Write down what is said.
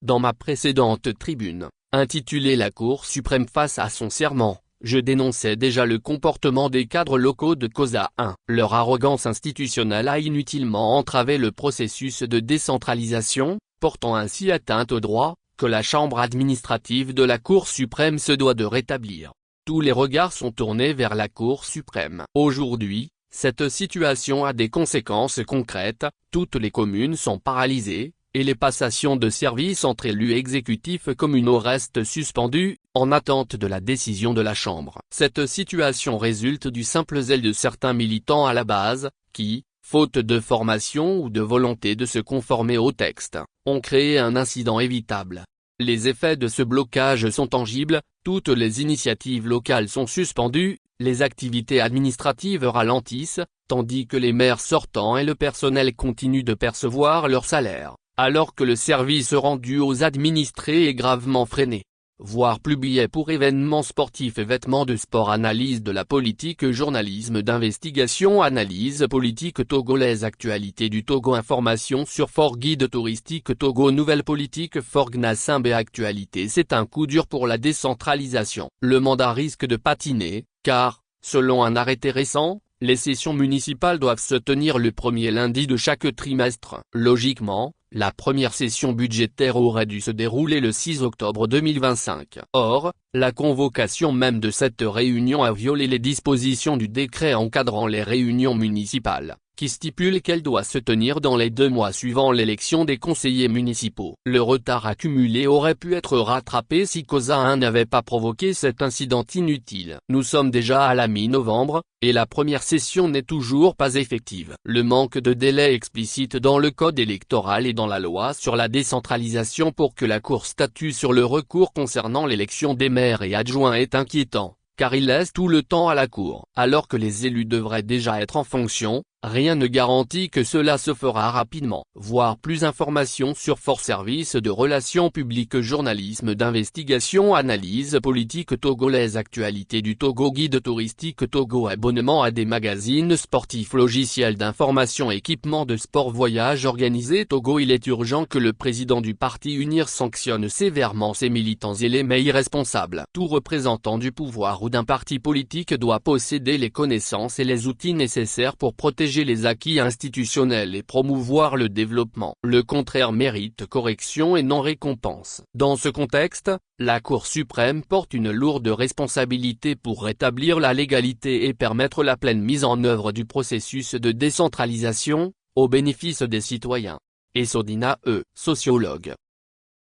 Dans ma précédente tribune, intitulée La Cour suprême face à son serment, je dénonçais déjà le comportement des cadres locaux de COSA 1. Leur arrogance institutionnelle a inutilement entravé le processus de décentralisation, portant ainsi atteinte aux droits que la chambre administrative de la Cour suprême se doit de rétablir. Tous les regards sont tournés vers la Cour suprême. Aujourd'hui, cette situation a des conséquences concrètes, toutes les communes sont paralysées, et les passations de services entre élus exécutifs communaux restent suspendues, en attente de la décision de la Chambre. Cette situation résulte du simple zèle de certains militants à la base, qui, faute de formation ou de volonté de se conformer au texte, ont créé un incident évitable. Les effets de ce blocage sont tangibles, toutes les initiatives locales sont suspendues, les activités administratives ralentissent, tandis que les maires sortants et le personnel continuent de percevoir leur salaire, alors que le service rendu aux administrés est gravement freiné. Voir plus billets pour événements sportifs et vêtements de sport. Analyse de la politique, journalisme d'investigation, analyse politique togolaise, actualité du Togo, information sur Fort Guide touristique Togo, nouvelle politique Fort Gnassingbé. Actualité. C'est un coup dur pour la décentralisation. Le mandat risque de patiner, car, selon un arrêté récent, les sessions municipales doivent se tenir le premier lundi de chaque trimestre. Logiquement, la première session budgétaire aurait dû se dérouler le 6 octobre 2025. Or, la convocation même de cette réunion a violé les dispositions du décret encadrant les réunions municipales, qui stipule qu'elle doit se tenir dans les 2 mois suivant l'élection des conseillers municipaux. Le retard accumulé aurait pu être rattrapé si COSA 1 n'avait pas provoqué cet incident inutile. Nous sommes déjà à la mi-novembre, et la première session n'est toujours pas effective. Le manque de délai explicite dans le code électoral et dans la loi sur la décentralisation pour que la Cour statue sur le recours concernant l'élection des maires et adjoints est inquiétant, car il laisse tout le temps à la Cour. Alors que les élus devraient déjà être en fonction, rien ne garantit que cela se fera rapidement. Voir plus d'informations sur Fort Service de relations publiques, journalisme d'investigation, analyse politique togolaise, actualité du Togo, guide touristique Togo, abonnement à des magazines sportifs, logiciels d'information, équipement de sport, voyage organisé Togo. Il est urgent que le président du parti UNIR sanctionne sévèrement ses militants et les met irresponsables. Tout représentant du pouvoir ou d'un parti politique doit posséder les connaissances et les outils nécessaires pour protéger les acquis institutionnels et promouvoir le développement. Le contraire mérite correction et non récompense. Dans ce contexte, la Cour suprême porte une lourde responsabilité pour rétablir la légalité et permettre la pleine mise en œuvre du processus de décentralisation, au bénéfice des citoyens. Essodina sociologue.